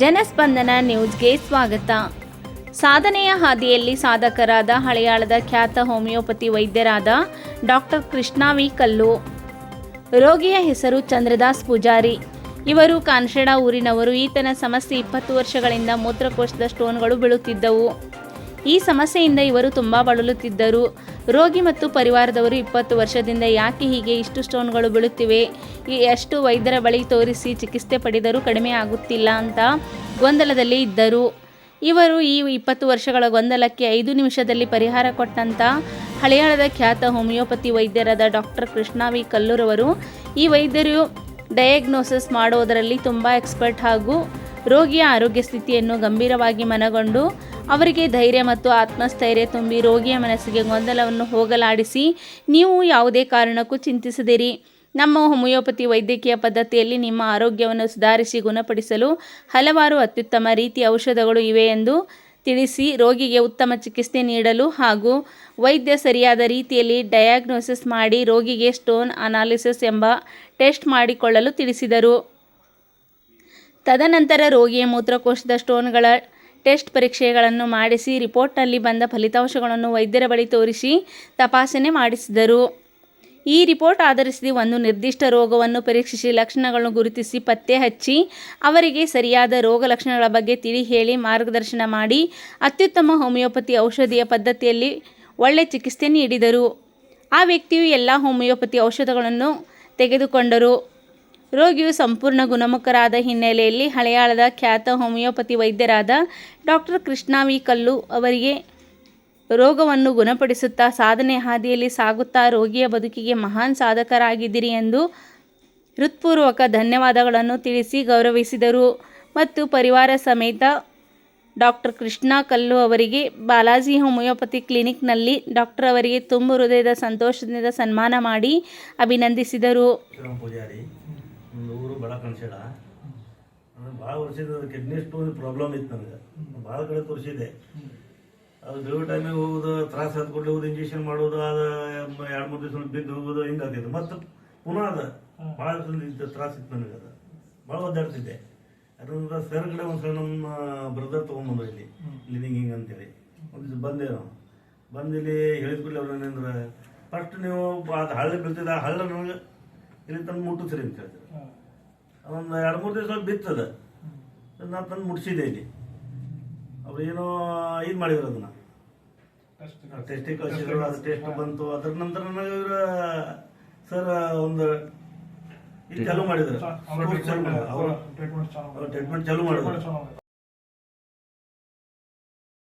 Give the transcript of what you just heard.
ಜನಸ್ಪಂದನ ನ್ಯೂಸ್ಗೆ ಸ್ವಾಗತ. ಸಾಧನೆಯ ಹಾದಿಯಲ್ಲಿ ಸಾಧಕರಾದ ಹಳೆಯಾಳದ ಖ್ಯಾತ ಹೋಮಿಯೋಪತಿ ವೈದ್ಯರಾದ ಡಾಕ್ಟರ್ ಕೃಷ್ಣ ವಿ ಕಲ್ಲು. ರೋಗಿಯ ಹೆಸರು ಚಂದ್ರದಾಸ್ ಪೂಜಾರಿ. ಇವರು ಕಾನ್ಶೆಡ ಊರಿನವರು. ಈತನ ಸಮಸ್ಯೆ 20 ವರ್ಷಗಳಿಂದ ಮೂತ್ರಕೋಶದ ಸ್ಟೋನ್ಗಳು ಬೀಳುತ್ತಿದ್ದವು. ಈ ಸಮಸ್ಯೆಯಿಂದ ಇವರು ತುಂಬ ಬಳಲುತ್ತಿದ್ದರು. ರೋಗಿ ಮತ್ತು ಪರಿವಾರದವರು 20 ವರ್ಷದಿಂದ ಯಾಕೆ ಹೀಗೆ ಇಷ್ಟು ಸ್ಟೋನ್ಗಳು ಬೀಳುತ್ತಿವೆ, ಎಷ್ಟು ವೈದ್ಯರ ಬಳಿ ತೋರಿಸಿ ಚಿಕಿತ್ಸೆ ಪಡೆದರೂ ಕಡಿಮೆ ಆಗುತ್ತಿಲ್ಲ ಅಂತ ಗೊಂದಲದಲ್ಲಿ ಇದ್ದರು. ಇವರು ಈ 20 ವರ್ಷಗಳ ಗೊಂದಲಕ್ಕೆ 5 ನಿಮಿಷದಲ್ಲಿ ಪರಿಹಾರ ಕೊಟ್ಟಂಥ ಹಳೆಯಾಳದ ಖ್ಯಾತ ಹೋಮಿಯೋಪತಿ ವೈದ್ಯರಾದ ಡಾಕ್ಟರ್ ಕೃಷ್ಣ ವಿ ಕಲ್ಲೂರವರು. ಈ ವೈದ್ಯರು ಡಯಾಗ್ನೋಸಿಸ್ ಮಾಡುವುದರಲ್ಲಿ ತುಂಬ ಎಕ್ಸ್ಪರ್ಟ್ ಹಾಗೂ ರೋಗಿಯ ಆರೋಗ್ಯ ಸ್ಥಿತಿಯನ್ನು ಗಂಭೀರವಾಗಿ ಮನಗೊಂಡು ಅವರಿಗೆ ಧೈರ್ಯ ಮತ್ತು ಆತ್ಮಸ್ಥೈರ್ಯ ತುಂಬಿ ರೋಗಿಯ ಮನಸ್ಸಿಗೆ ಗೊಂದಲವನ್ನು ಹೋಗಲಾಡಿಸಿ, ನೀವು ಯಾವುದೇ ಕಾರಣಕ್ಕೂ ಚಿಂತಿಸದಿರಿ, ನಮ್ಮ ಹೋಮಿಯೋಪತಿ ವೈದ್ಯಕೀಯ ಪದ್ಧತಿಯಲ್ಲಿ ನಿಮ್ಮ ಆರೋಗ್ಯವನ್ನು ಸುಧಾರಿಸಿ ಗುಣಪಡಿಸಲು ಹಲವಾರು ಅತ್ಯುತ್ತಮ ರೀತಿಯ ಔಷಧಗಳು ಇವೆ ಎಂದು ತಿಳಿಸಿ, ರೋಗಿಗೆ ಉತ್ತಮ ಚಿಕಿತ್ಸೆ ನೀಡಲು ಹಾಗೂ ವೈದ್ಯ ಸರಿಯಾದ ರೀತಿಯಲ್ಲಿ ಡಯಾಗ್ನೋಸಿಸ್ ಮಾಡಿ ರೋಗಿಗೆ ಸ್ಟೋನ್ ಅನಾಲಿಸಿಸ್ ಎಂಬ ಟೆಸ್ಟ್ ಮಾಡಿಕೊಳ್ಳಲು ತಿಳಿಸಿದರು. ತದನಂತರ ರೋಗಿಯ ಮೂತ್ರಕೋಶದ ಸ್ಟೋನ್ಗಳ ಟೆಸ್ಟ್ ಪರೀಕ್ಷೆಗಳನ್ನು ಮಾಡಿಸಿ ರಿಪೋರ್ಟ್ನಲ್ಲಿ ಬಂದ ಫಲಿತಾಂಶಗಳನ್ನು ವೈದ್ಯರ ಬಳಿ ತೋರಿಸಿ ತಪಾಸಣೆ ಮಾಡಿಸಿದರು. ಈ ರಿಪೋರ್ಟ್ ಆಧರಿಸಿ ಒಂದು ನಿರ್ದಿಷ್ಟ ರೋಗವನ್ನು ಪರೀಕ್ಷಿಸಿ ಲಕ್ಷಣಗಳನ್ನು ಗುರುತಿಸಿ ಪತ್ತೆ ಹಚ್ಚಿ ಅವರಿಗೆ ಸರಿಯಾದ ರೋಗ ಲಕ್ಷಣಗಳ ಬಗ್ಗೆ ತಿಳಿ ಹೇಳಿ ಮಾರ್ಗದರ್ಶನ ಮಾಡಿ ಅತ್ಯುತ್ತಮ ಹೋಮಿಯೋಪತಿ ಔಷಧಿಯ ಪದ್ಧತಿಯಲ್ಲಿ ಒಳ್ಳೆಯ ಚಿಕಿತ್ಸೆ ನೀಡಿದರು. ಆ ವ್ಯಕ್ತಿಯು ಎಲ್ಲ ಹೋಮಿಯೋಪತಿ ಔಷಧಗಳನ್ನು ತೆಗೆದುಕೊಂಡರು. ರೋಗಿಯು ಸಂಪೂರ್ಣ ಗುಣಮುಖರಾದ ಹಿನ್ನೆಲೆಯಲ್ಲಿ ಹಳೆಯಾಳದ ಖ್ಯಾತ ಹೋಮಿಯೋಪತಿ ವೈದ್ಯರಾದ ಡಾಕ್ಟರ್ ಕೃಷ್ಣ ವಿ ಕಲ್ಲು ಅವರಿಗೆ ರೋಗವನ್ನು ಗುಣಪಡಿಸುತ್ತಾ ಸಾಧನೆ ಹಾದಿಯಲ್ಲಿ ಸಾಗುತ್ತಾ ರೋಗಿಯ ಬದುಕಿಗೆ ಮಹಾನ್ ಸಾಧಕರಾಗಿದ್ದೀರಿ ಎಂದು ಹೃತ್ಪೂರ್ವಕ ಧನ್ಯವಾದಗಳನ್ನು ತಿಳಿಸಿ ಗೌರವಿಸಿದರು. ಮತ್ತು ಪರಿವಾರ ಸಮೇತ ಡಾಕ್ಟರ್ ಕೃಷ್ಣ ಕಲ್ಲು ಅವರಿಗೆ ಬಾಲಾಜಿ ಹೋಮಿಯೋಪತಿ ಕ್ಲಿನಿಕ್ನಲ್ಲಿ ಡಾಕ್ಟರ್ ಅವರಿಗೆ ತುಂಬ ಹೃದಯದ ಸಂತೋಷದಿಂದ ಸನ್ಮಾನ ಮಾಡಿ ಅಭಿನಂದಿಸಿದರು. ಒಂದು ಊರು ಬಡ ಕಾನ್ಶೆಡ. ಅಂದರೆ ಭಾಳ ವರ್ಷದ ಕಿಡ್ನಿ ಸ್ಟೋನ್ ಪ್ರಾಬ್ಲಮ್ ಇತ್ತು ನನಗೆ. ಭಾಳ ಕಡೆ ತೋರಿಸಿದೆ. ಅದು ಡೆಲಿವರಿ ಟೈಮಿಗೆ ಹೋಗೋದು, ತ್ರಾಸ ಹತ್ತು ಕೊಟ್ಟು ಹೋಗೋದು, ಇಂಜೆಕ್ಷನ್ ಮಾಡೋದು, ಅದು 2-3 ದಿವಸ ಬಿದ್ದು ಹೋಗೋದು, ಹಿಂಗಾಗ್ತಿತ್ತು. ಮತ್ತು ಪುನಃ ಅದು ಭಾಳ ತ್ರಾಸ ಇತ್ತು ನನಗೆ. ಅದು ಭಾಳ ಒದ್ದಾಡ್ತಿದ್ದೆ. ಅದರಿಂದ ಸರ್ ಕಡೆ ಒಂದು ಸಲ ನಮ್ಮ ಬ್ರದರ್ ತೊಗೊಂಬಂದ್ರು ಇಲ್ಲಿ ಕ್ಲಿನಿಕ್ ಹಿಂಗೆ ಅಂತೇಳಿ. ಒಂದು ಬಂದೆ ನಾವು ಬಂದು ಇಲ್ಲಿ ಹೇಳಿದ ಕೂಡಲೇ ಅವ್ರು ಏನಂದ್ರೆ, ಫಸ್ಟ್ ನೀವು ಅದು ಹಳ್ಳಿ ಬೀಳ್ತಿದ್ದ ಆ ಹಳ್ಳ ನನಗೆ ಇಲ್ಲಿ ತಂದು ಮುಟ್ಟಿಸ್ರಿ ಅಂತ ಹೇಳ್ತಾರೆ. ಒಂದು 2-3 ದಿವಸ ಬಿತ್ತದ, ನಾನು ತಂದು ಮುಟ್ಟಿಸಿದೆ ಇಲ್ಲಿ. ಅವ್ರು ಏನೋ ಇದು ಮಾಡಿದ್ರು, ಅದನ್ನು ಟೆಸ್ಟಿಗೆ ಕಳಿಸಿದ್ರು. ಅದು ಟೆಸ್ಟ್ ಬಂತು. ಅದ್ರ ನಂತರ ನನಗೆ ಇವರು ಸರ್ ಒಂದು ಇದು ಚಾಲೂ ಮಾಡಿದ್ರು, ಟ್ರೀಟ್ಮೆಂಟ್ ಚಾಲೂ ಮಾಡಿದ್ರು.